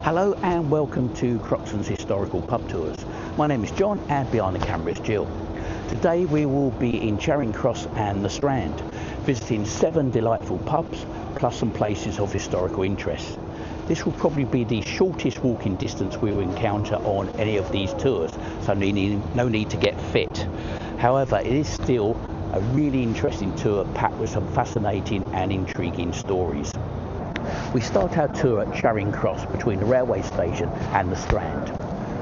Hello and welcome to Croxon's Historical Pub Tours. My name is John and behind the camera is Jill. Today we will be in Charing Cross and the Strand, visiting 7 delightful pubs plus some places of historical interest. This will probably be the shortest walking distance we will encounter on any of these tours, so no need to get fit. However, it is still a really interesting tour packed with some fascinating and intriguing stories. We start our tour at Charing Cross between the railway station and the Strand.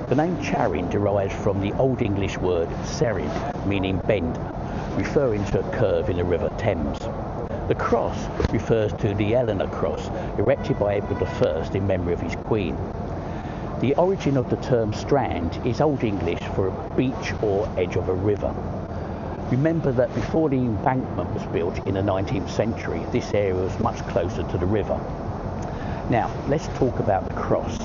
The name Charing derives from the Old English word serin, meaning bend, referring to a curve in the River Thames. The cross refers to the Eleanor Cross, erected by Edward I in memory of his queen. The origin of the term Strand is Old English for a beach or edge of a river. Remember that before the embankment was built in the 19th century, this area was much closer to the river. Now, let's talk about the cross.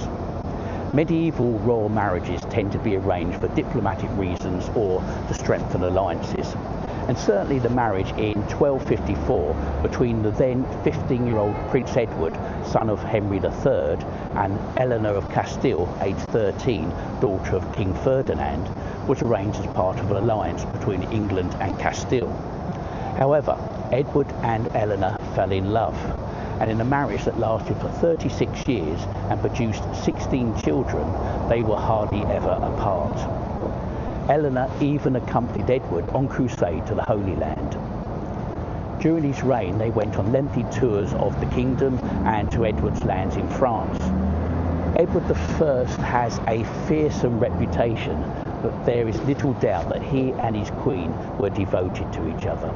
Medieval royal marriages tend to be arranged for diplomatic reasons or to strengthen alliances. And certainly the marriage in 1254 between the then 15-year-old Prince Edward, son of Henry III, and Eleanor of Castile, aged 13, daughter of King Ferdinand, was arranged as part of an alliance between England and Castile. However, Edward and Eleanor fell in love, and in a marriage that lasted for 36 years and produced 16 children, they were hardly ever apart. Eleanor even accompanied Edward on crusade to the Holy Land. During his reign, they went on lengthy tours of the kingdom and to Edward's lands in France. Edward I has a fearsome reputation, but there is little doubt that he and his queen were devoted to each other.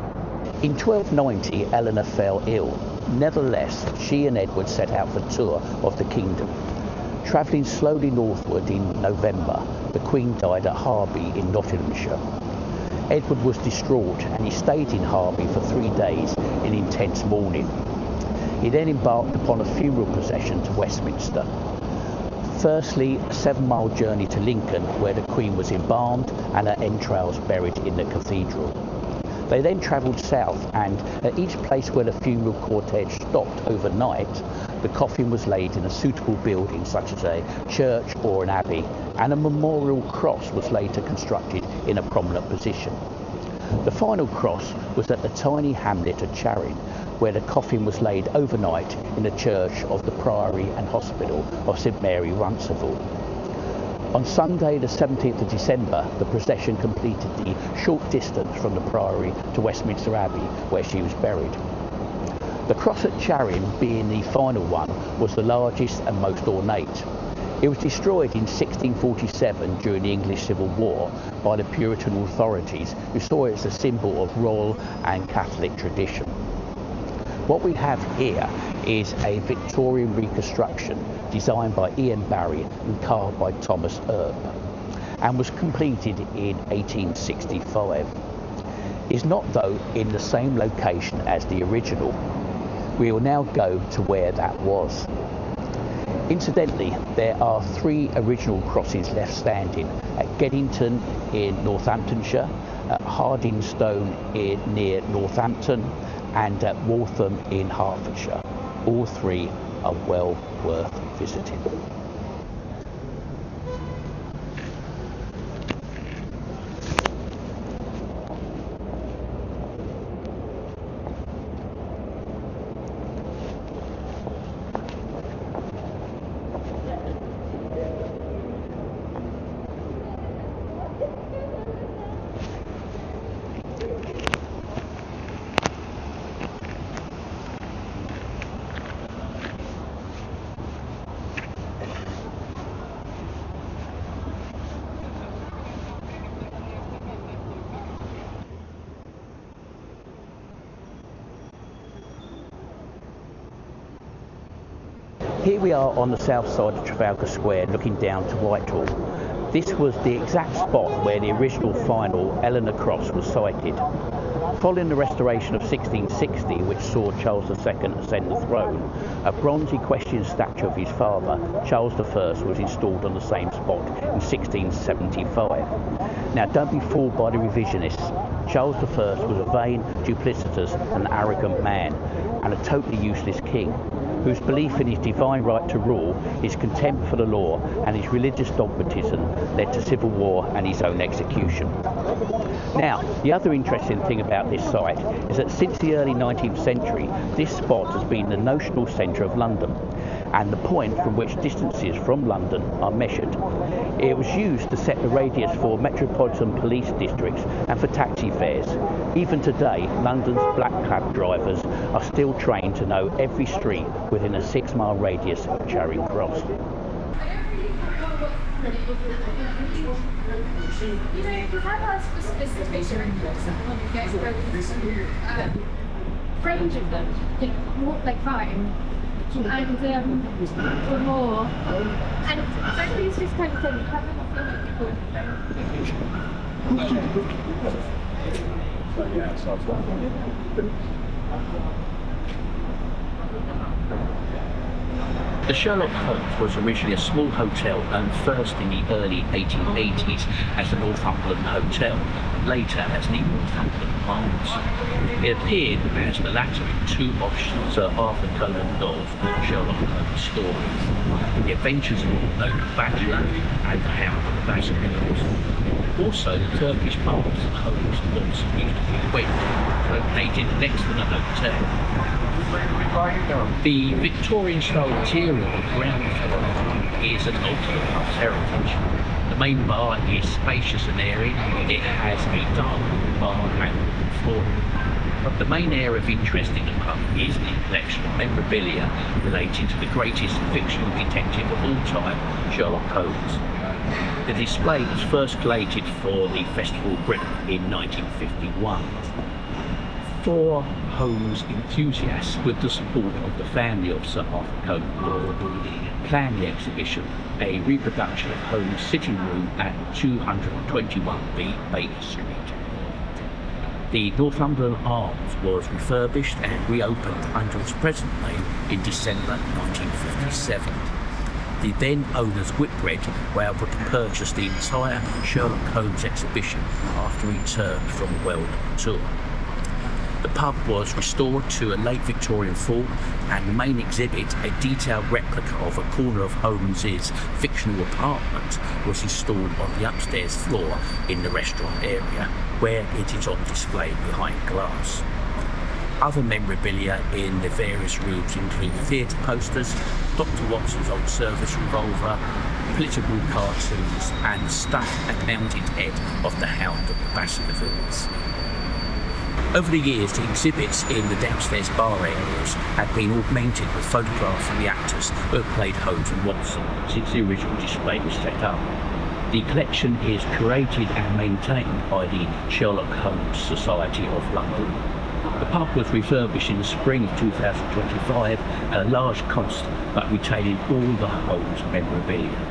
In 1290, Eleanor fell ill. Nevertheless, she and Edward set out for a tour of the kingdom. Travelling slowly northward in November, the Queen died at Harby in Nottinghamshire. Edward was distraught and he stayed in Harby for 3 days in intense mourning. He then embarked upon a funeral procession to Westminster. Firstly, a 7-mile journey to Lincoln, where the Queen was embalmed and her entrails buried in the cathedral. They then travelled south, and at each place where the funeral cortege stopped overnight, the coffin was laid in a suitable building such as a church or an abbey, and a memorial cross was later constructed in a prominent position. The final cross was at the tiny hamlet of Charing, where the coffin was laid overnight in the church of the Priory and Hospital of St Mary Runcible. On Sunday the 17th of December, the procession completed the short distance from the Priory to Westminster Abbey, where she was buried. The cross at Charing, being the final one, was the largest and most ornate. It was destroyed in 1647 during the English Civil War by the Puritan authorities, who saw it as a symbol of royal and Catholic tradition. What we have here is a Victorian reconstruction designed by Ian Barry and carved by Thomas Earp, and was completed in 1865. It's not, though, in the same location as the original. We will now go to where that was. Incidentally, there are 3 original crosses left standing at Geddington in Northamptonshire, at Hardingstone near Northampton, and at Waltham in Hertfordshire. All 3 are well worth visiting. Here we are on the south side of Trafalgar Square, looking down to Whitehall. This was the exact spot where the original final Eleanor Cross was sited. Following the restoration of 1660, which saw Charles II ascend the throne, a bronze equestrian statue of his father, Charles I, was installed on the same spot in 1675. Now, don't be fooled by the revisionists. Charles I was a vain, duplicitous and arrogant man, and a totally useless king. whose belief in his divine right to rule, his contempt for the law, and his religious dogmatism led to civil war and his own execution. Now, the other interesting thing about this site is that since the early 19th century, this spot has been the notional centre of London, and the point from which distances from London are measured. It was used to set the radius for metropolitan police districts and for taxi fares. Even today, London's black cab drivers are still trained to know every street within a 6-mile radius of Charing Cross. You know, we've had our specification range of them, what they find, and or more. And so these just kind of things haven't The Sherlock Holmes was originally a small hotel known first in the early 1880s as the Northumberland Hotel, later as the Northumberland Arms. It appeared as the latter in 2 of Sir Arthur Conan Doyle's Sherlock Holmes stories, The Adventures of the Lone Bachelor and The Hound of the Baskervilles. Also, the Turkish baths that Holmes once used to frequent, located next to the hotel. The Victorian style interior of the ground floor is an ultimate pub's heritage. The main bar is spacious and airy. It has a dark bar and floor. But the main area of interest in the pub is the collection of memorabilia relating to the greatest fictional detective of all time, Sherlock Holmes. The display was first collated for the Festival of Britain in 1951. 4 Holmes enthusiasts, with the support of the family of Sir Arthur Conan Doyle, planned the exhibition, a reproduction of Holmes' sitting room at 221B Baker Street. The Northumberland Arms was refurbished and reopened under its present name in December 1957. The then owners Whitbread were able to purchase the entire Sherlock Holmes exhibition after he returned from a world tour. The pub was restored to a late Victorian form, and the main exhibit, a detailed replica of a corner of Holmes's fictional apartment, was installed on the upstairs floor in the restaurant area, where it is on display behind glass. Other memorabilia in the various rooms include theatre posters, Dr. Watson's old service revolver, political cartoons, and stuffed and mounted head of the Hound of the Baskervilles. Over the years, the exhibits in the downstairs bar areas have been augmented with photographs of the actors who have played Holmes and Watson since the original display was set up. The collection is curated and maintained by the Sherlock Holmes Society of London. The pub was refurbished in the spring of 2025 at a large cost, but retaining all the Holmes memorabilia.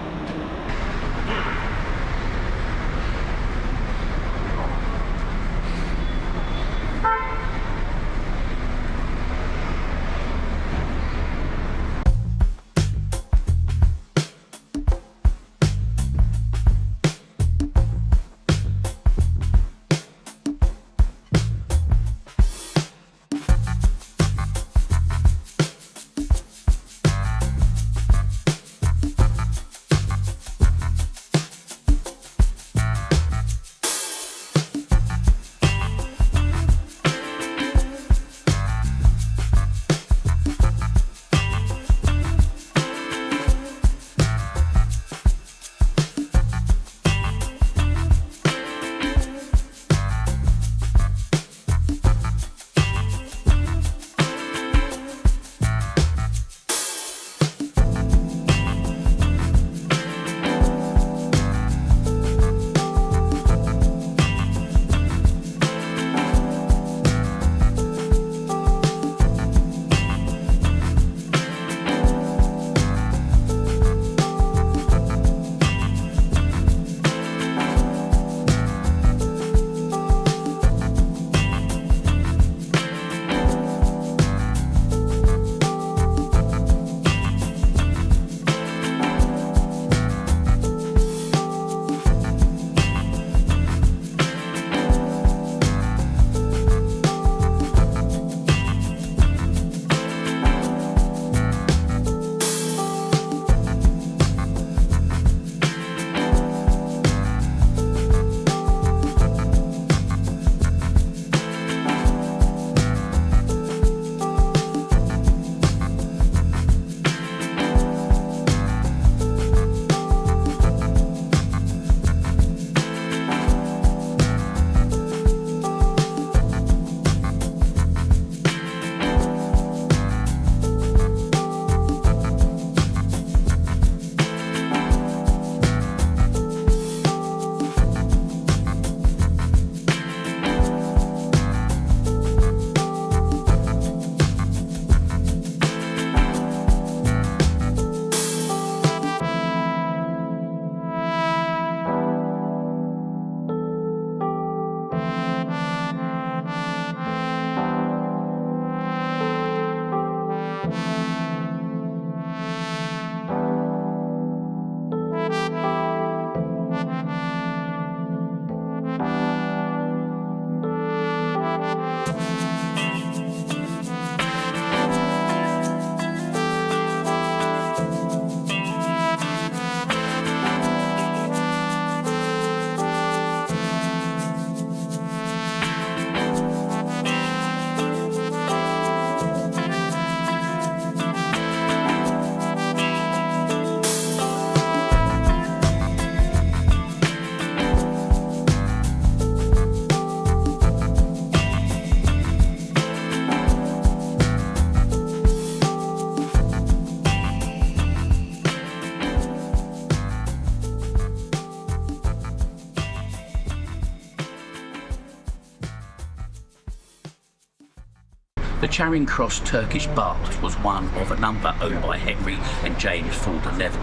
The Charing Cross Turkish bath was one of a number owned by Henry and James Ford Neville.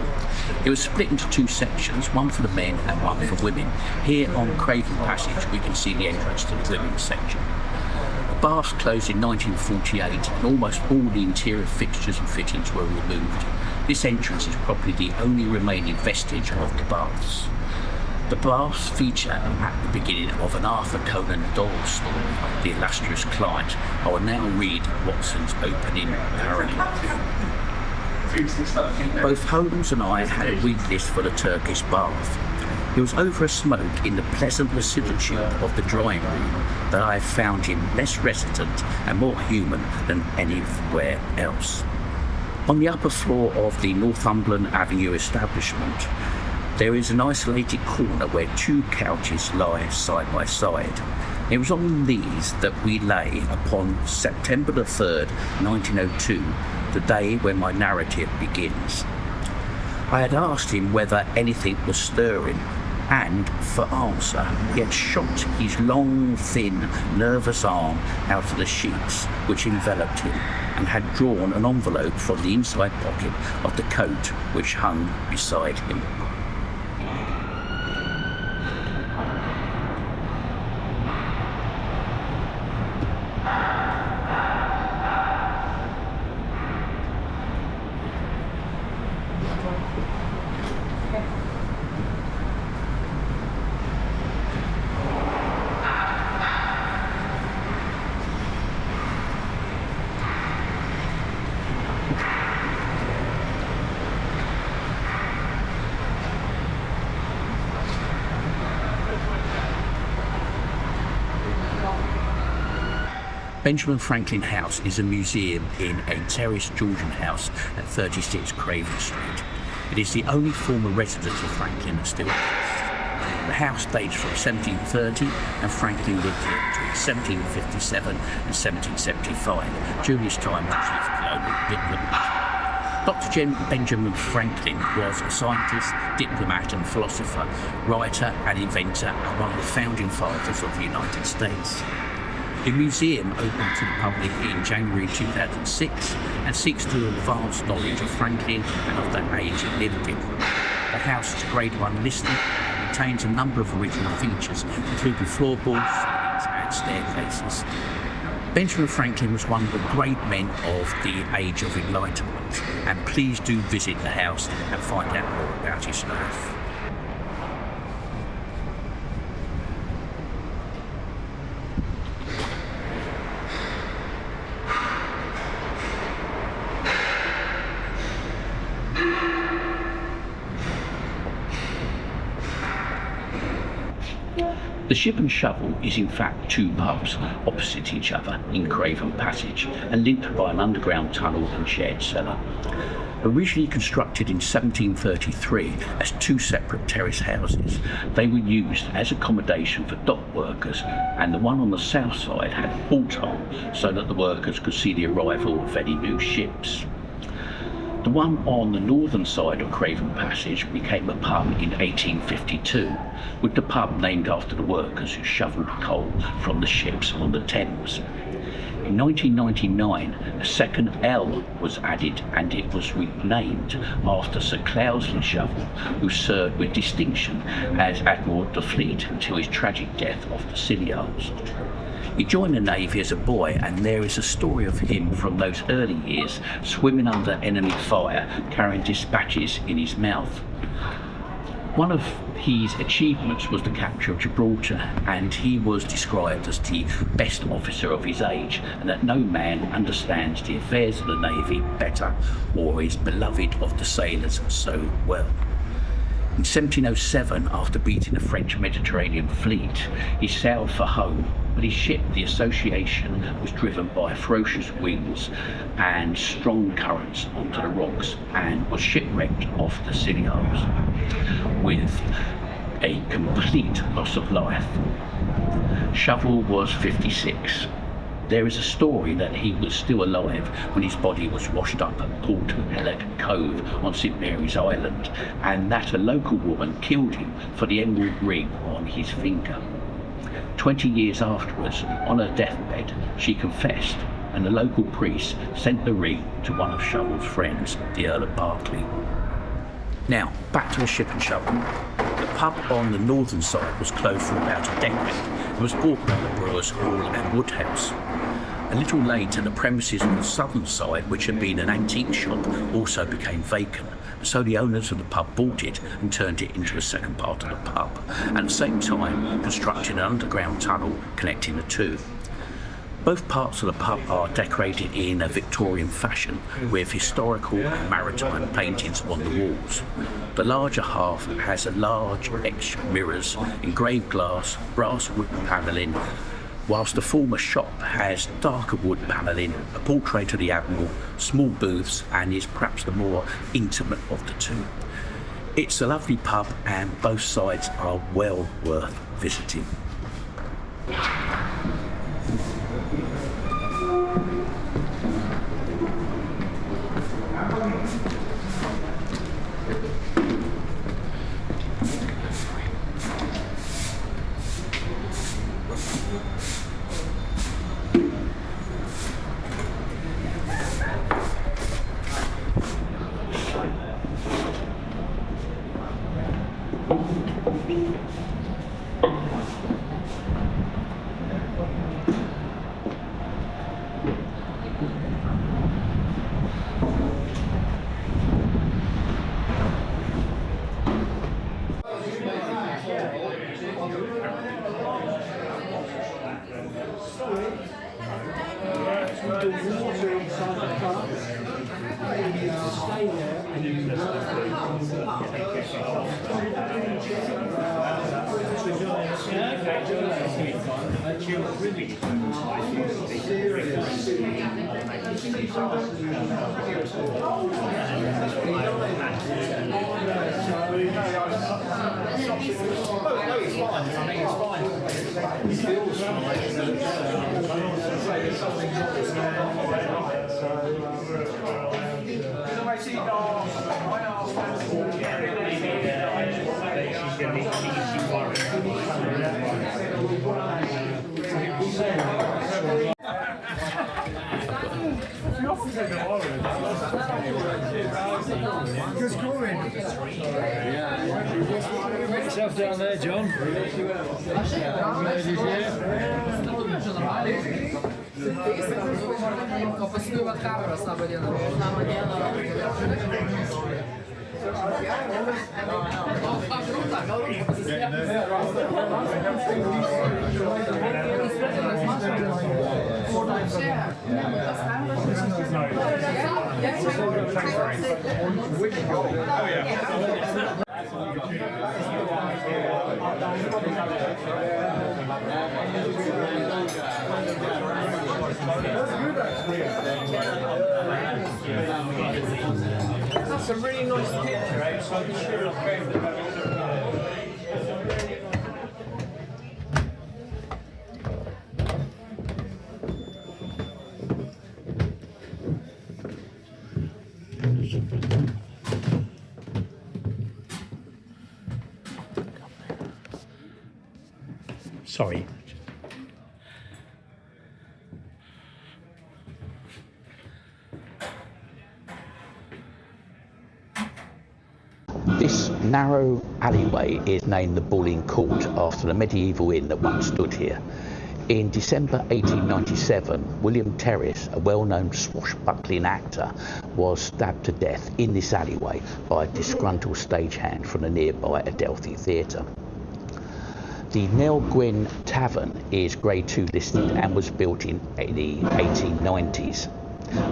It was split into two sections, one for the men and one for women. Here on Craven Passage we can see the entrance to the women's section. The baths closed in 1948 and almost all the interior fixtures and fittings were removed. This entrance is probably the only remaining vestige of the baths. The baths feature at the beginning of an Arthur Conan Doyle story, The Illustrious Client. I will now read Watson's opening paragraph. Both Holmes and I had a week list for the Turkish bath. It was over a smoke in the pleasant lassitude of the drawing room that I found him less reticent and more human than anywhere else. On the upper floor of the Northumberland Avenue establishment, there is an isolated corner where two couches lie side by side. It was on these that we lay upon September the 3rd, 1902, the day when my narrative begins. I had asked him whether anything was stirring, and for answer he had shot his long, thin, nervous arm out of the sheets which enveloped him, and had drawn an envelope from the inside pocket of the coat which hung beside him. Benjamin Franklin House is a museum in a terraced Georgian house at 36 Craven Street. It is the only former residence of Franklin that still exists. The house dates from 1730 and Franklin lived here between 1757 and 1775. During his time as chief colonial diplomat. Dr. Benjamin Franklin was a scientist, diplomat and philosopher, writer and inventor, and one of the founding fathers of the United States. The museum opened to the public in January 2006 and seeks to advance knowledge of Franklin and of the age he lived in. The house is Grade 1 listed and contains a number of original features, including floorboards, ceilings and staircases. Benjamin Franklin was one of the great men of the Age of Enlightenment, and please do visit the house and find out more about his life. The Ship and Shovel is in fact two pubs opposite each other in Craven Passage and linked by an underground tunnel and shared cellar. Originally constructed in 1733 as two separate terrace houses, they were used as accommodation for dock workers, and the one on the south side had a porthole so that the workers could see the arrival of any new ships. The one on the northern side of Craven Passage became a pub in 1852, with the pub named after the workers who shovelled coal from the ships on the Thames. In 1999, a second L was added and it was renamed after Sir Cloudesley Shovel, who served with distinction as Admiral of the Fleet until his tragic death off the Scilly Isles. He joined the Navy as a boy, and there is a story of him from those early years swimming under enemy fire, carrying dispatches in his mouth. One of his achievements was the capture of Gibraltar, and he was described as the best officer of his age, and that no man understands the affairs of the Navy better or is beloved of the sailors so well. In 1707, after beating the French Mediterranean fleet, he sailed for home, but his ship, the Association, was driven by ferocious winds and strong currents onto the rocks and was shipwrecked off the Scilly Isles with a complete loss of life. Shovel was 56. There is a story that he was still alive when his body was washed up at Port Hellock Cove on St Mary's Island, and that a local woman killed him for the emerald ring on his finger. 20 years afterwards, on her deathbed, she confessed and the local priest sent the ring to one of Shovel's friends, the Earl of Berkeley. Now, back to the Ship and Shovel. The pub on the northern side was closed for about a decade and was bought by the Brewers Hall and Woodhouse. A little later, the premises on the southern side, which had been an antique shop, also became vacant. So the owners of the pub bought it and turned it into a second part of the pub, and at the same time constructed an underground tunnel connecting the two. Both parts of the pub are decorated in a Victorian fashion with historical and maritime paintings on the walls. The larger half has a large etched mirrors, engraved glass, brass wood panelling, whilst the former shop has darker wood panelling, a portrait of the Admiral, small booths, and is perhaps the more intimate of the two. It's a lovely pub and both sides are well worth visiting. Good scoring. Get yourself down there, John. That's a really nice picture outside the Sherlock Holmes. Sorry. This narrow alleyway is named the Bull Inn Court after the medieval inn that once stood here. In December 1897, William Terrace, a well-known swashbuckling actor, was stabbed to death in this alleyway by a disgruntled stagehand from the nearby Adelphi Theatre. The Nell Gwyn Tavern is Grade 2 listed and was built in the 1890s,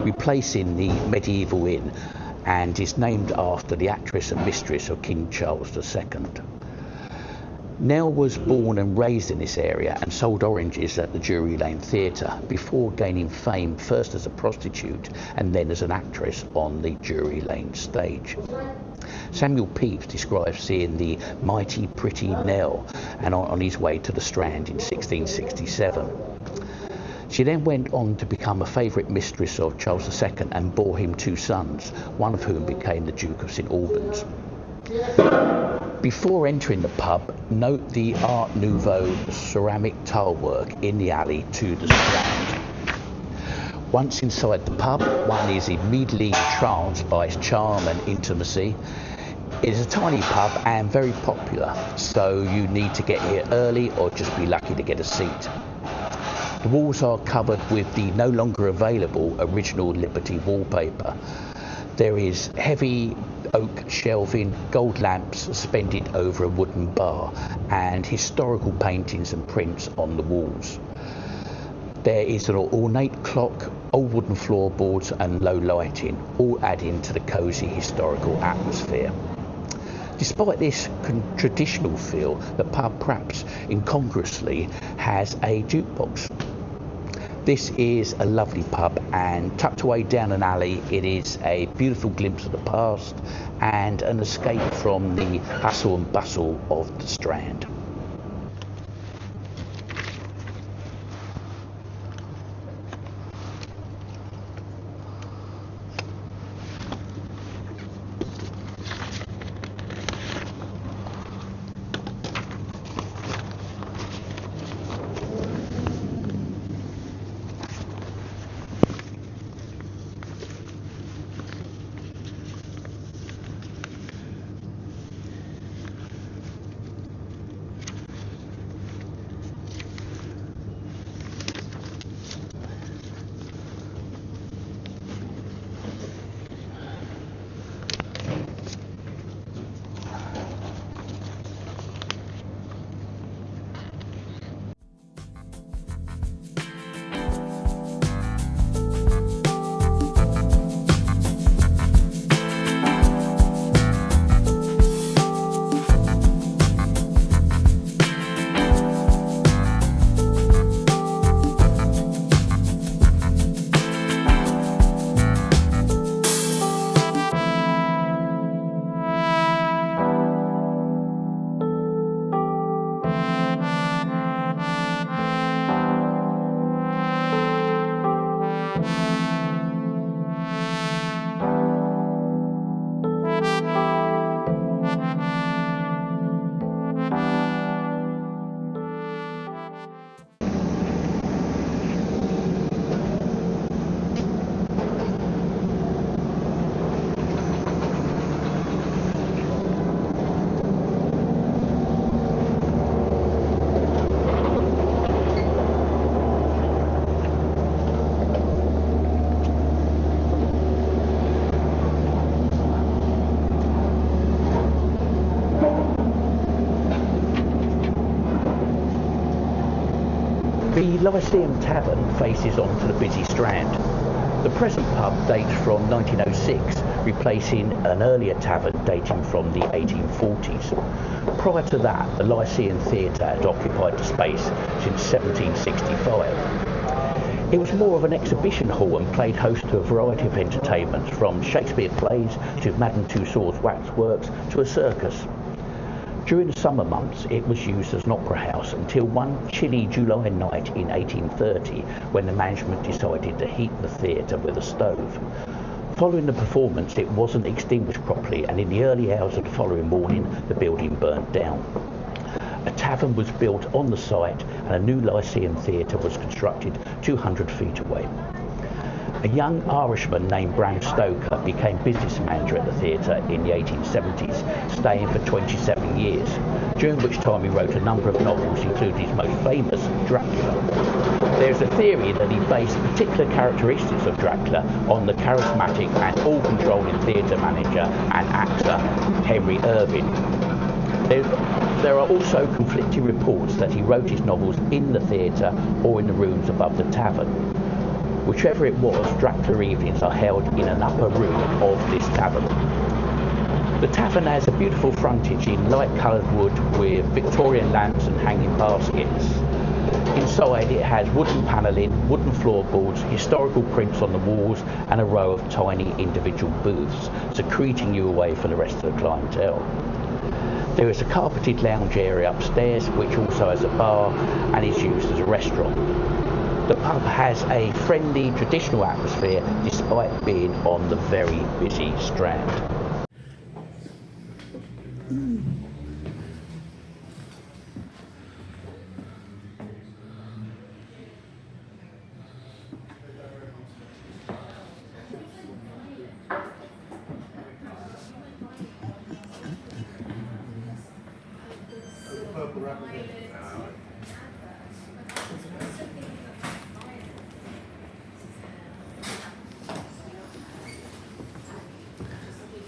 replacing the medieval inn, and is named after the actress and mistress of King Charles II. Nell was born and raised in this area and sold oranges at the Drury Lane Theatre before gaining fame first as a prostitute and then as an actress on the Drury Lane stage. Samuel Pepys describes seeing the mighty pretty Nell and on his way to the Strand in 1667. She then went on to become a favourite mistress of Charles II and bore him two sons, one of whom became the Duke of St Albans. Before entering the pub, note the Art Nouveau ceramic tilework in the alley to the Strand. Once inside the pub, one is immediately entranced by its charm and intimacy. It is a tiny pub and very popular, so you need to get here early or just be lucky to get a seat. The walls are covered with the no longer available original Liberty wallpaper. There is heavy oak shelving, gold lamps suspended over a wooden bar, and historical paintings and prints on the walls. There is an ornate clock, old wooden floorboards and low lighting, all adding to the cosy historical atmosphere. Despite this traditional feel, the pub perhaps incongruously has a jukebox. This is a lovely pub, and tucked away down an alley, it is a beautiful glimpse of the past and an escape from the hustle and bustle of the Strand. The Lyceum Tavern faces onto the busy Strand. The present pub dates from 1906, replacing an earlier tavern dating from the 1840s. Prior to that, the Lyceum Theatre had occupied the space since 1765. It was more of an exhibition hall and played host to a variety of entertainments, from Shakespeare plays to Madame Tussauds waxworks to a circus. During the summer months, it was used as an opera house until one chilly July night in 1830, when the management decided to heat the theatre with a stove. Following the performance, it wasn't extinguished properly, and in the early hours of the following morning, the building burnt down. A tavern was built on the site, and a new Lyceum Theatre was constructed 200 feet away. A young Irishman named Bram Stoker became business manager at the theatre in the 1870s, staying for 27 years, during which time he wrote a number of novels, including his most famous, Dracula. There is a theory that he based particular characteristics of Dracula on the charismatic and all-controlling theatre manager and actor Henry Irving. There are also conflicting reports that he wrote his novels in the theatre or in the rooms above the tavern. Whichever it was, Dracula evenings are held in an upper room of this tavern. The tavern has a beautiful frontage in light-coloured wood with Victorian lamps and hanging baskets. Inside it has wooden panelling, wooden floorboards, historical prints on the walls, and a row of tiny individual booths, secreting you away from the rest of the clientele. There is a carpeted lounge area upstairs, which also has a bar and is used as a restaurant. The pub has a friendly, traditional atmosphere despite being on the very busy Strand.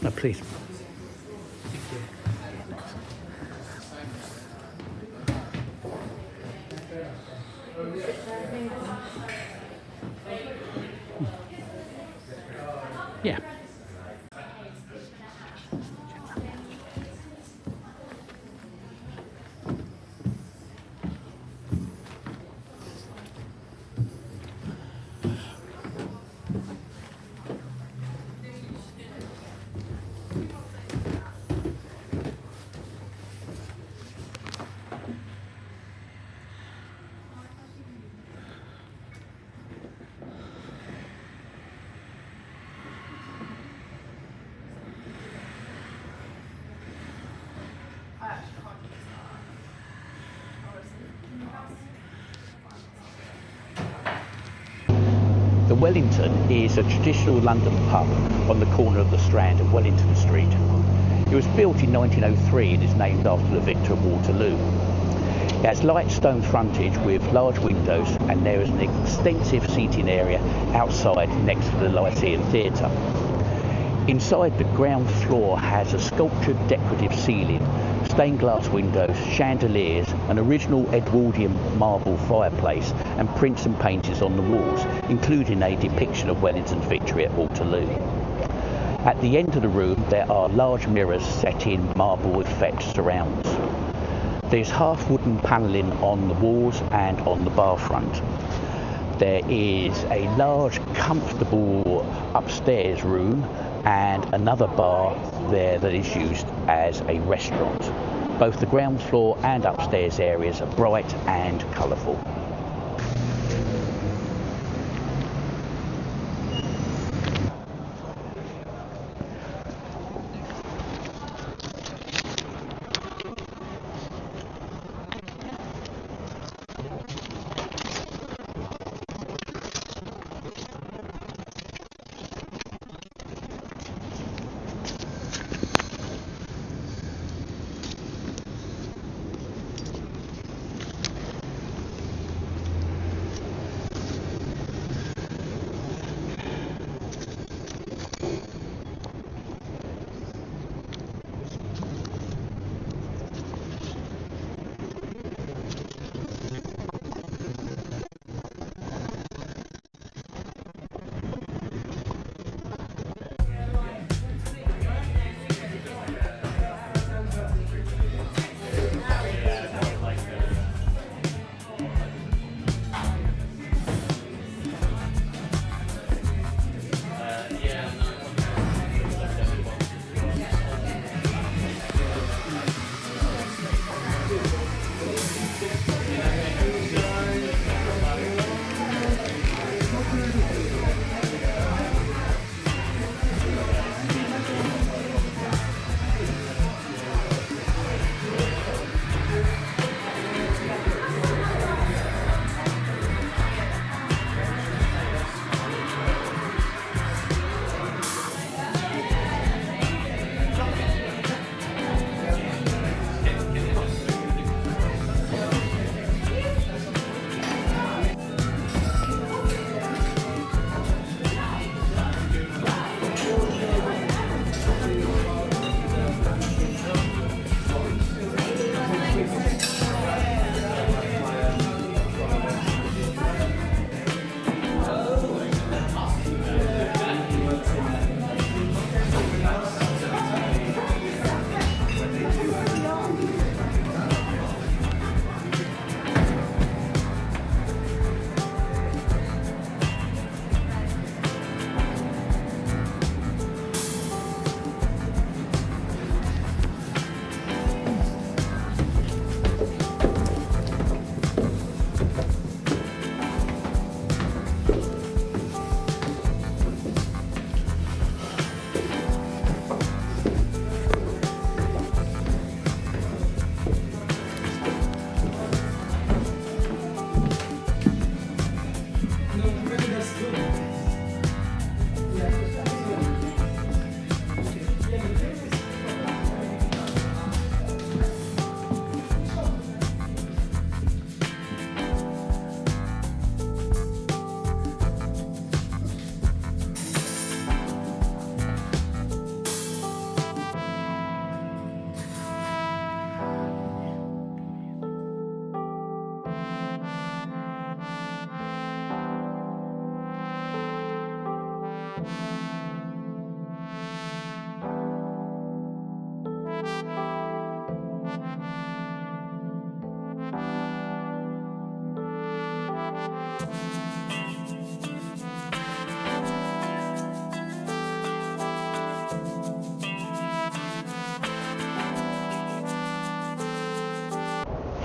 No, please. Yeah. The Wellington is a traditional London pub on the corner of the Strand and Wellington Street. It was built in 1903 and is named after the victor of Waterloo. It has light stone frontage with large windows, and there is an extensive seating area outside next to the Lyceum Theatre. Inside, the ground floor has a sculptured decorative ceiling, stained glass windows, chandeliers, an original Edwardian marble fireplace, and prints and paintings on the walls, including a depiction of Wellington's victory at Waterloo. At the end of the room there are large mirrors set in marble effect surrounds. There's half wooden panelling on the walls and on the bar front. There is a large comfortable upstairs room and another bar there that is used as a restaurant. Both the ground floor and upstairs areas are bright and colourful.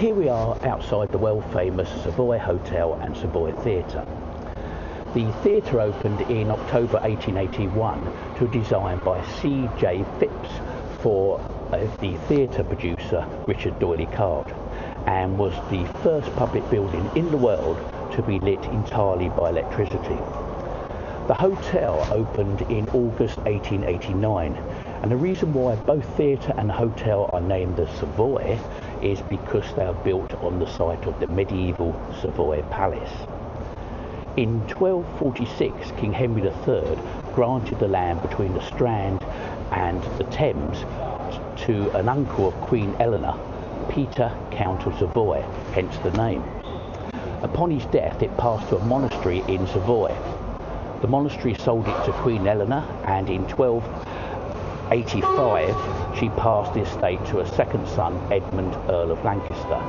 Here we are outside the world-famous Savoy Hotel and Savoy Theatre. The theatre opened in October 1881 to a design by C.J. Phipps for the theatre producer Richard D'Oyley Card, and was the first public building in the world to be lit entirely by electricity. The hotel opened in August 1889, and the reason why both theatre and hotel are named the Savoy is because they are built on the site of the medieval Savoy Palace. In 1246, King Henry III granted the land between the Strand and the Thames to an uncle of Queen Eleanor, Peter, Count of Savoy, hence the name. Upon his death, it passed to a monastery in Savoy. The monastery sold it to Queen Eleanor, and in 1285 she passed the estate to a second son, Edmund, Earl of Lancaster.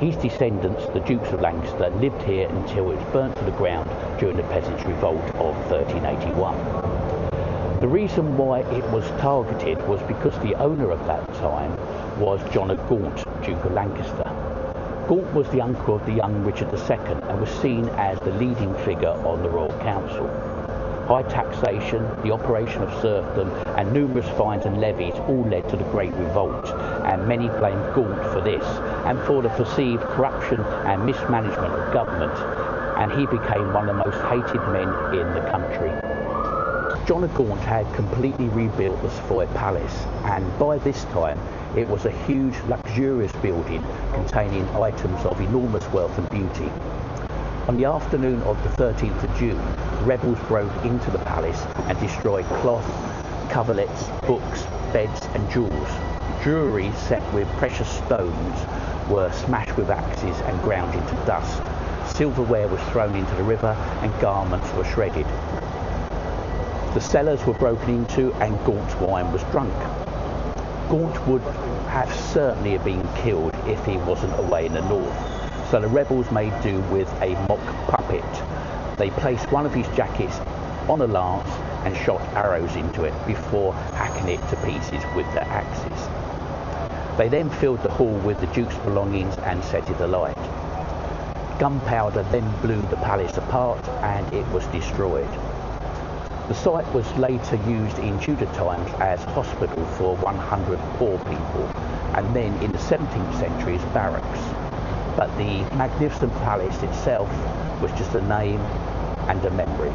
His descendants, the Dukes of Lancaster, lived here until it was burnt to the ground during the Peasants' Revolt of 1381. The reason why it was targeted was because the owner of that time was John of Gaunt, Duke of Lancaster. Gaunt was the uncle of the young Richard II and was seen as the leading figure on the Royal Council. High taxation, the operation of serfdom, and numerous fines and levies all led to the Great Revolt, and many blamed Gaunt for this and for the perceived corruption and mismanagement of government, and he became one of the most hated men in the country. John of Gaunt had completely rebuilt the Savoy Palace, and by this time it was a huge, luxurious building containing items of enormous wealth and beauty. On the afternoon of the 13th of June, rebels broke into the palace and destroyed cloth, coverlets, books, beds and jewels. Jewellery set with precious stones were smashed with axes and ground into dust. Silverware was thrown into the river and garments were shredded. The cellars were broken into and Gaunt's wine was drunk. Gaunt would have certainly been killed if he wasn't away in the north, so the rebels made do with a mock puppet. They placed one of his jackets on a lance and shot arrows into it before hacking it to pieces with their axes. They then filled the hall with the Duke's belongings and set it alight. Gunpowder then blew the palace apart and it was destroyed. The site was later used in Tudor times as hospital for 100 poor people, and then in the 17th century as barracks. But the magnificent palace itself was just a name and a memory.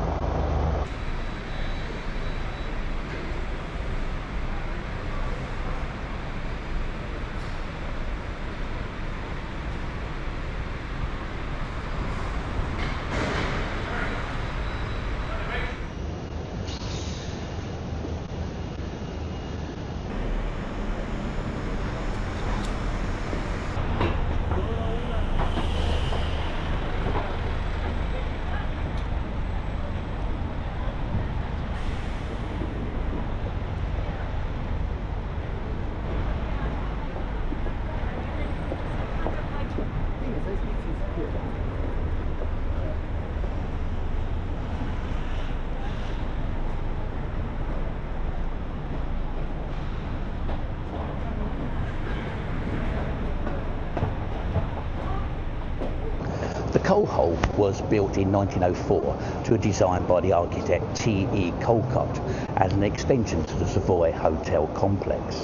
The coal hole was built in 1904 to a design by the architect T.E. Colcott as an extension to the Savoy Hotel complex.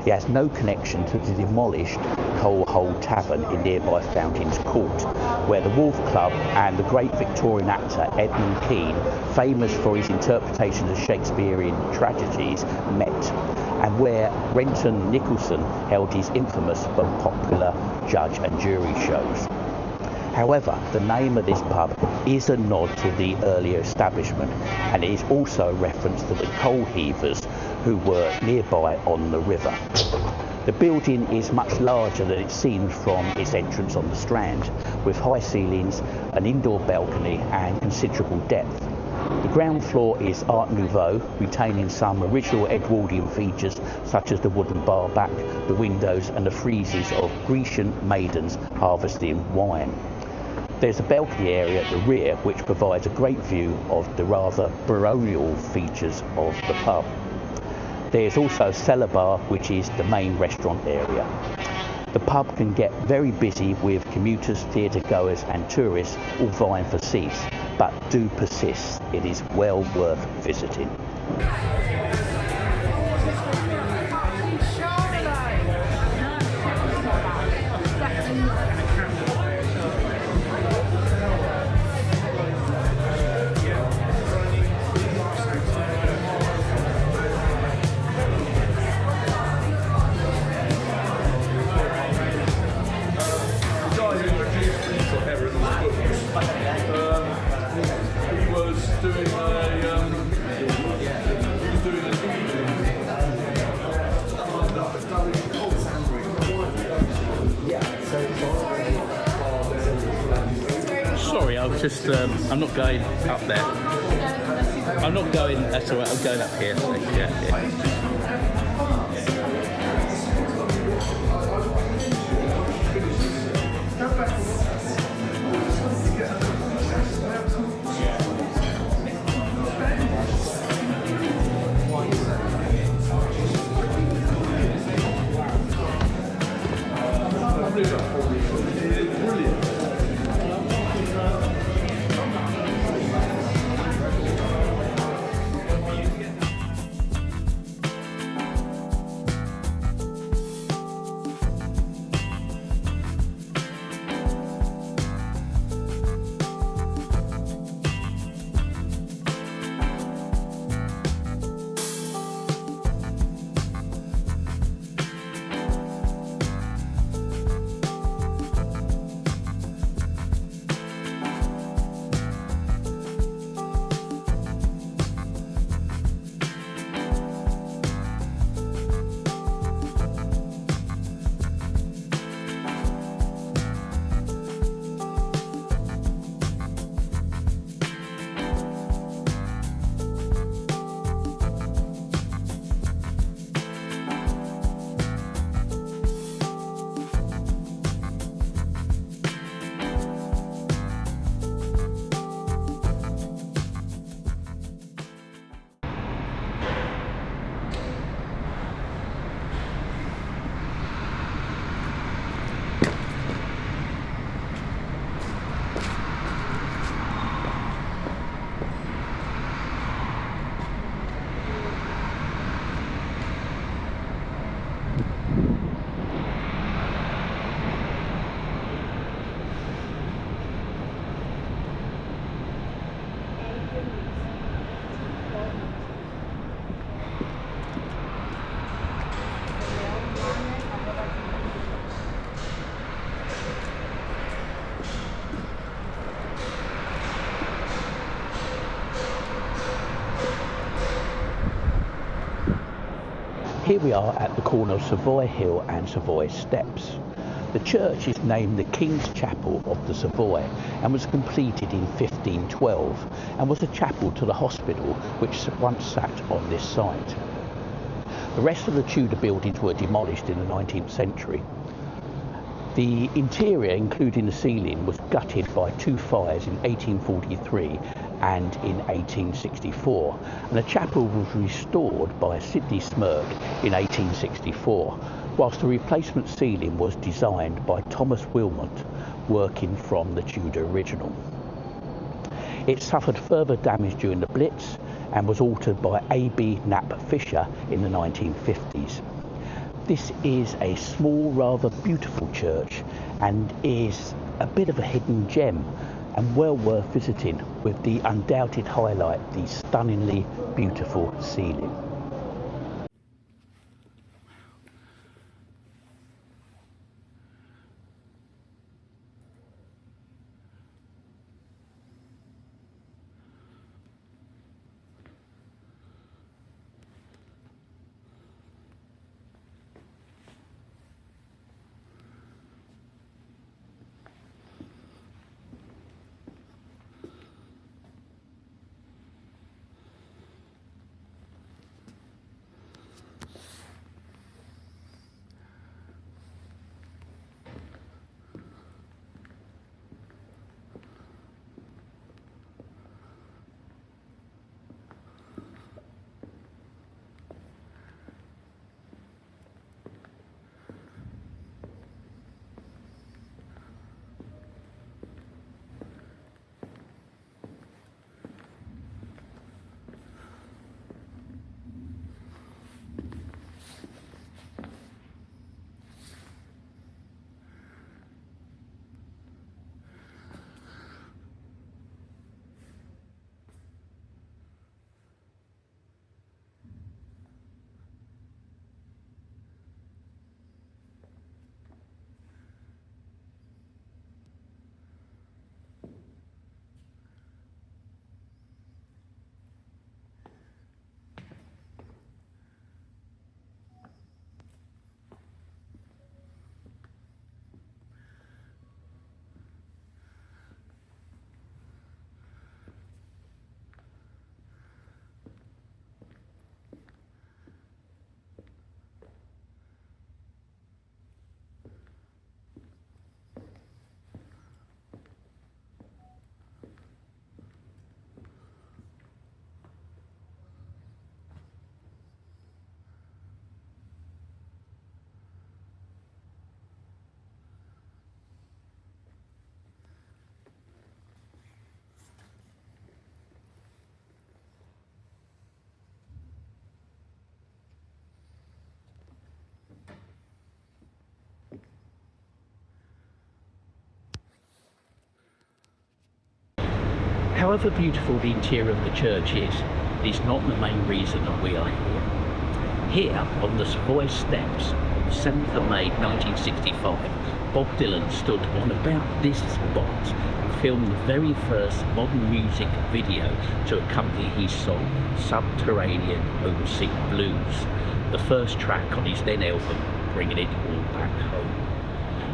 It has no connection to the demolished Coal Hole Tavern in nearby Fountains Court, where the Wolf Club and the great Victorian actor Edmund Kean, famous for his interpretations of Shakespearean tragedies, met, and where Renton Nicholson held his infamous but popular judge and jury shows. However, the name of this pub is a nod to the earlier establishment, and it is also a reference to the coal heavers who were nearby on the river. The building is much larger than it seems from its entrance on the Strand, with high ceilings, an indoor balcony and considerable depth. The ground floor is Art Nouveau, retaining some original Edwardian features such as the wooden bar back, the windows and the friezes of Grecian maidens harvesting wine. There's a balcony area at the rear which provides a great view of the rather baronial features of the pub. There's also a cellar bar which is the main restaurant area. The pub can get very busy with commuters, theatre goers and tourists all vying for seats, but do persist. It is well worth visiting. Sorry, I was just, I'm not going up there. I'm not going, that's all right, I'm going up here. So, yeah. Here we are at the corner of Savoy Hill and Savoy Steps. The church is named the King's Chapel of the Savoy and was completed in 1512 and was a chapel to the hospital which once sat on this site. The rest of the Tudor buildings were demolished in the 19th century. The interior, including the ceiling, was gutted by two fires in 1843 and in 1864, and the chapel was restored by Sidney Smirk in 1864, whilst the replacement ceiling was designed by Thomas Wilmot, working from the Tudor original. It suffered further damage during the Blitz and was altered by A.B. Knapp Fisher in the 1950s. This is a small, rather beautiful church and is a bit of a hidden gem and well worth visiting, with the undoubted highlight the stunningly beautiful ceiling. However beautiful the interior of the church is, it is not the main reason that we are here. Here, on the Savoy steps, on the 7th of May 1965, Bob Dylan stood on about this spot and filmed the very first modern music video to accompany his song Subterranean Homesick Blues, the first track on his then album Bringing It All Back Home.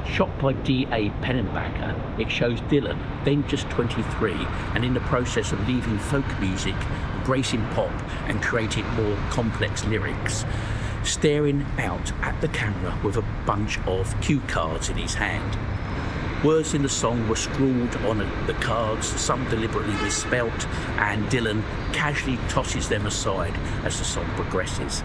Shot by D.A. Pennebaker, it shows Dylan, then just 23, and in the process of leaving folk music, embracing pop and creating more complex lyrics, staring out at the camera with a bunch of cue cards in his hand. Words in the song were scrawled on the cards, some deliberately misspelt, and Dylan casually tosses them aside as the song progresses.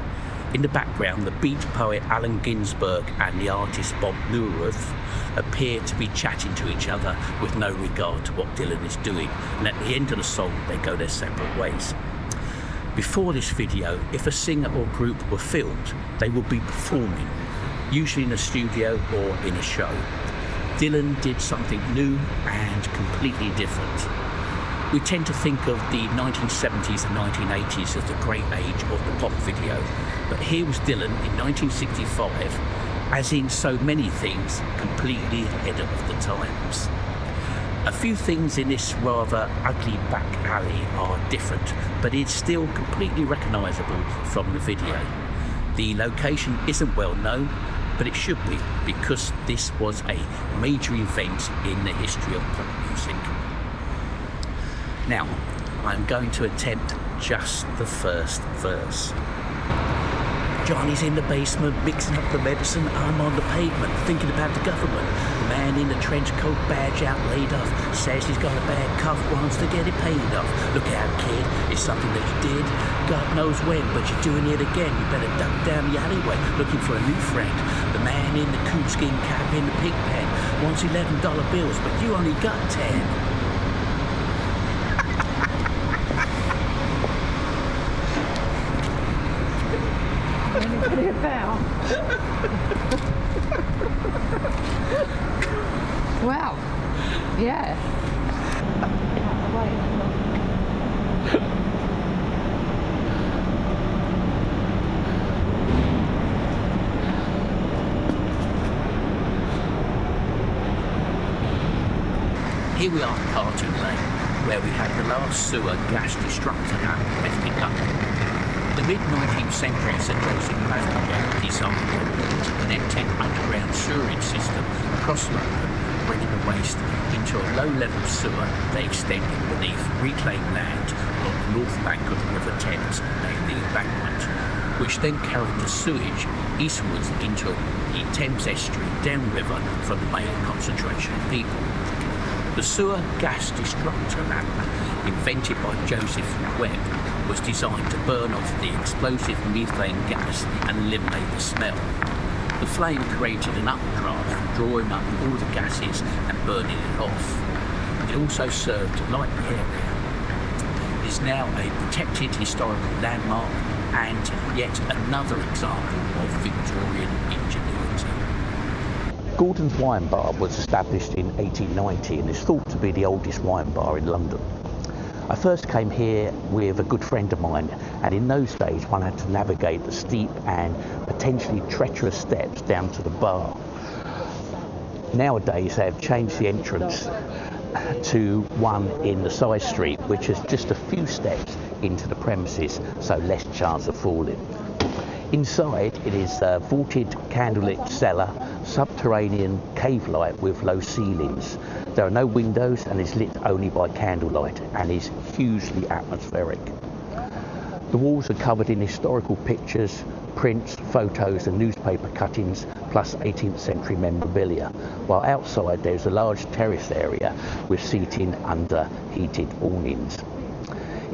In the background, the beat poet Allen Ginsberg and the artist Bob Neuruth appear to be chatting to each other with no regard to what Dylan is doing, and at the end of the song they go their separate ways. Before this video, if a singer or group were filmed, they would be performing, usually in a studio or in a show. Dylan did something new and completely different. We tend to think of the 1970s and 1980s as the great age of the pop video, but here was Dylan in 1965, as in so many things, completely ahead of the times. A few things in this rather ugly back alley are different, but it's still completely recognisable from the video. The location isn't well known, but it should be, because this was a major event in the history of pop music. Now, I'm going to attempt just the first verse. Johnny's in the basement, mixing up the medicine. I'm on the pavement, thinking about the government. The man in the trench coat, badge out, laid off, says he's got a bad cough, wants to get it paid off. Look out, kid, it's something that you did. God knows when, but you're doing it again. You better duck down the alleyway, looking for a new friend. The man in the coonskin cap in the pig pen wants $11 bills, but you only got 10. Wow. Yeah. Here we are at Cartoon Lane, where we have the last sewer gas destructor left in London. The mid-19th century, Sir Joseph Glasgow designed to connect an underground sewerage system across London, bringing the waste into a low-level sewer that extended beneath reclaimed land along the north bank of the River Thames, named the Embankment, which then carried the sewage eastwards into the Thames estuary downriver from the main concentration of people. The sewer gas destructor lamp, invented by Joseph Webb, was designed to burn off the explosive methane gas and eliminate the smell. The flame created an updraft, drawing up all the gases and burning it off. It also served to light the area. It is now a protected historical landmark and yet another example of Victorian ingenuity. Gordon's Wine Bar was established in 1890 and is thought to be the oldest wine bar in London. I first came here with a good friend of mine, and in those days one had to navigate the steep and potentially treacherous steps down to the bar. Nowadays they have changed the entrance to one in the side street, which is just a few steps into the premises, so less chance of falling. Inside it is a vaulted candlelit cellar, subterranean cave light with low ceilings. There are no windows and is lit only by candlelight and is hugely atmospheric. The walls are covered in historical pictures, prints, photos and newspaper cuttings, plus 18th century memorabilia, while outside there's a large terrace area with seating under heated awnings.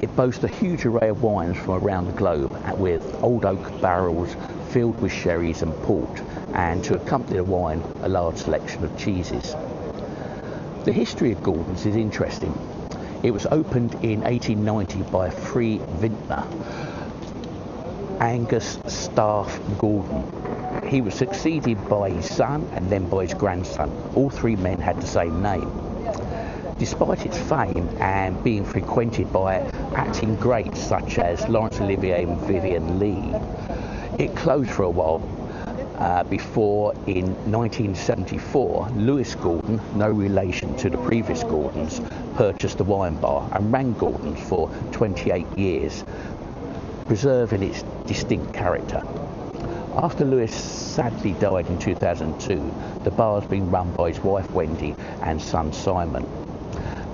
It boasts a huge array of wines from around the globe, with old oak barrels filled with sherries and port, and to accompany the wine, a large selection of cheeses. The history of Gordon's is interesting. It was opened in 1890 by a free vintner, Angus Staff Gordon. He was succeeded by his son and then by his grandson. All three men had the same name. Despite its fame and being frequented by acting greats such as Laurence Olivier and Vivian Leigh, it closed for a while before in 1974 Lewis Gordon, no relation to the previous Gordons, purchased the wine bar and ran Gordon's for 28 years, preserving its distinct character. After Lewis sadly died in 2002, the bar has been run by his wife Wendy and son Simon.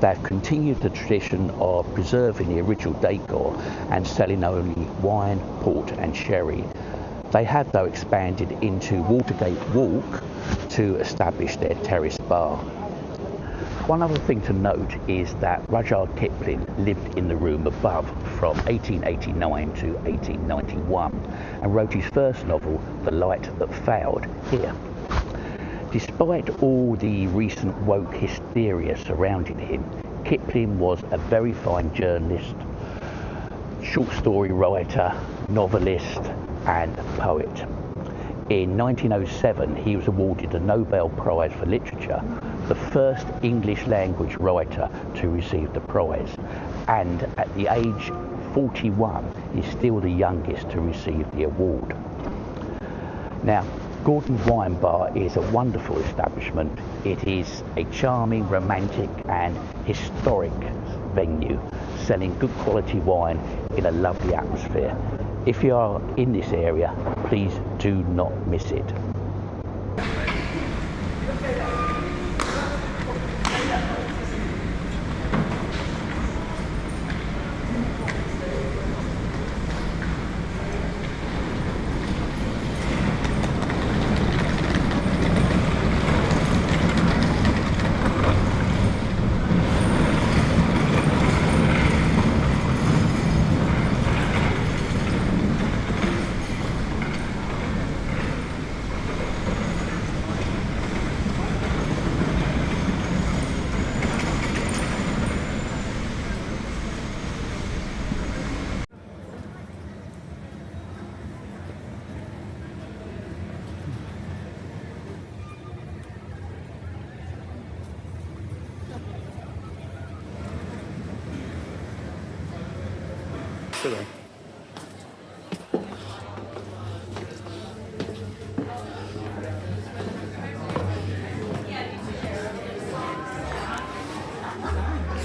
They have continued the tradition of preserving the original decor and selling only wine, port and sherry. They have though expanded into Watergate Walk to establish their terrace bar. One other thing to note is that Rudyard Kipling lived in the room above from 1889 to 1891 and wrote his first novel, The Light That Failed, here. Despite all the recent woke hysteria surrounding him, Kipling was a very fine journalist, short story writer, novelist and poet. In 1907 he was awarded the Nobel Prize for Literature, the first English language writer to receive the prize, and at the age 41 is still the youngest to receive the award. Now, Gordon's Wine Bar is a wonderful establishment. It is a charming, romantic and historic venue, selling good quality wine in a lovely atmosphere. If you are in this area, please do not miss it.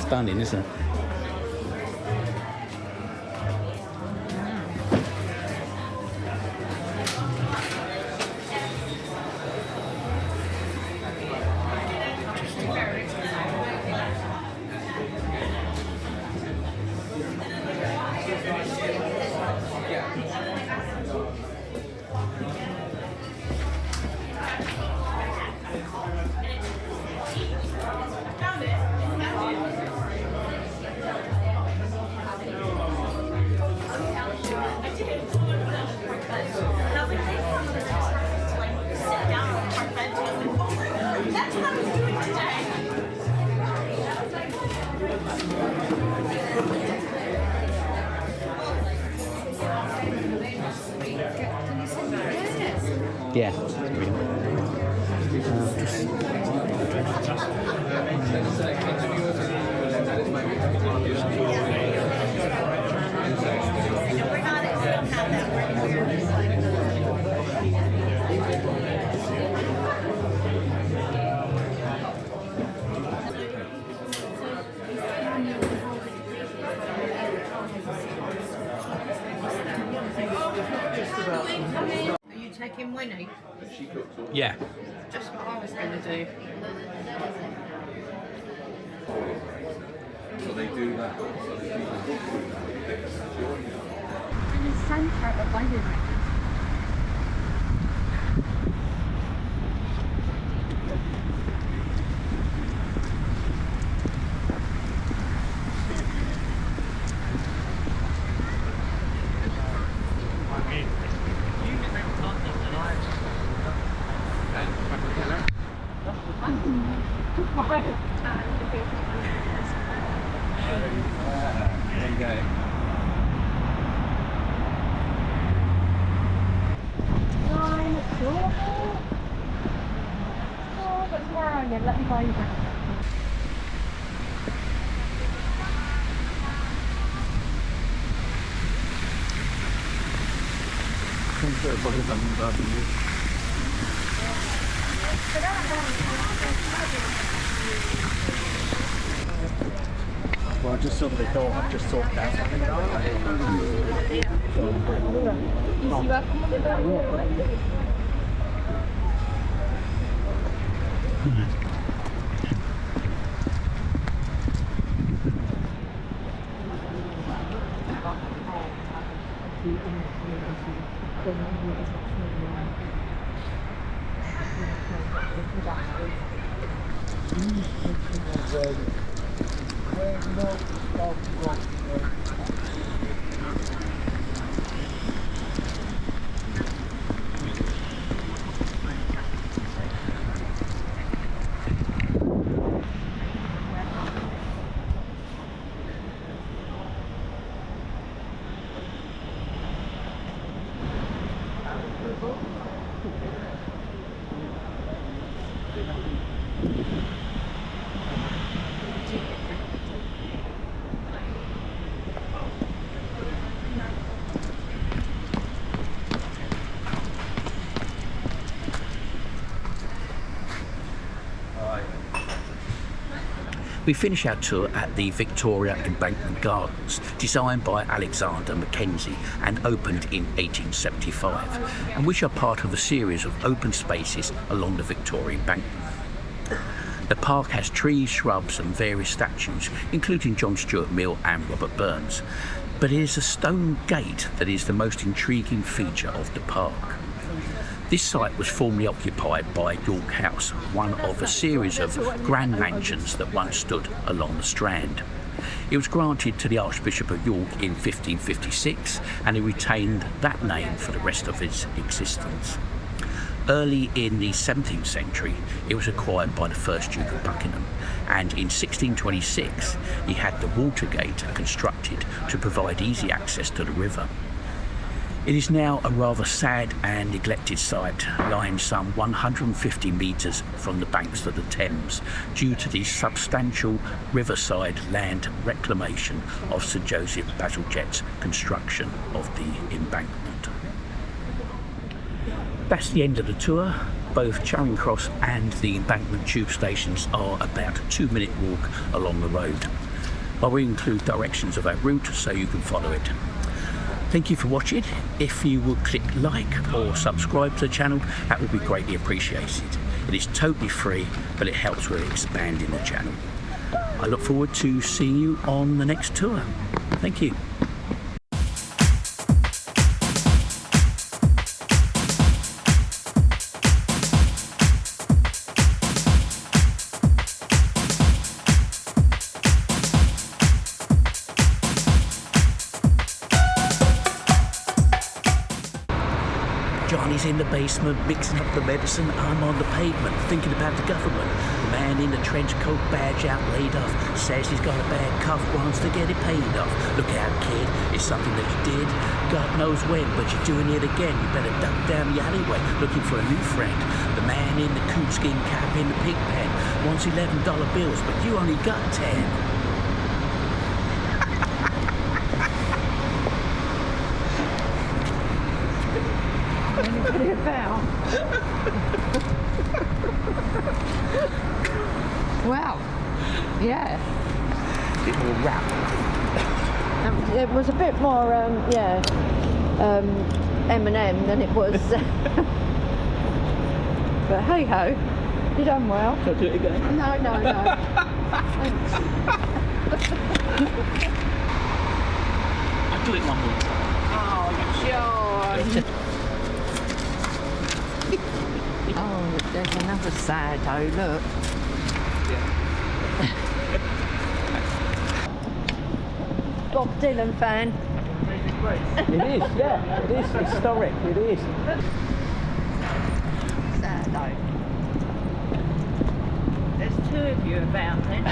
Stunning, isn't it? Yeah. Are you taking Winnie? Yeah. Just what I was going to do. So they do that. And the sun part of London right now. There you go. Oh, but tomorrow again, let me buy you back. Well, just some of the door I've just sorted out. We finish our tour at the Victoria Embankment Gardens, designed by Alexander Mackenzie and opened in 1875, and which are part of a series of open spaces along the Victoria Embankment. The park has trees, shrubs and various statues, including John Stuart Mill and Robert Burns, but it is a stone gate that is the most intriguing feature of the park. This site was formerly occupied by York House, one of a series of grand mansions that once stood along the Strand. It was granted to the Archbishop of York in 1556, and he retained that name for the rest of its existence. Early in the 17th century, it was acquired by the first Duke of Buckingham, and in 1626 he had the Watergate constructed to provide easy access to the river. It is now a rather sad and neglected site, lying some 150 metres from the banks of the Thames, due to the substantial riverside land reclamation of Sir Joseph Bazalgette's construction of the embankment. That's the end of the tour. Both Charing Cross and the Embankment tube stations are about a 2-minute walk along the road. I will include directions of our route so you can follow it. Thank you for watching. If you would click like or subscribe to the channel, that would be greatly appreciated. It is totally free, but it helps with expanding the channel. I look forward to seeing you on the next tour. Thank you. Johnny's in the basement mixing up the medicine. I'm on the pavement thinking about the government. The man in the trench coat, badge out, laid off, says he's got a bad cough, wants to get it paid off. Look out, kid, it's something that you did, God knows when, but you're doing it again. You better duck down the alleyway looking for a new friend. The man in the coonskin cap in the pig pen wants $11 bills, but you only got 10. Wow. Yeah. A bit more rap. It was a bit more, M&M than it was. But hey ho, you done well. Shall I do it again? No. Thanks. I'll do it one more time. Oh, John. Oh, there's another sad look. Bob Dylan fan. It is, yeah, it is historic, it is. Sad There's two of you about then.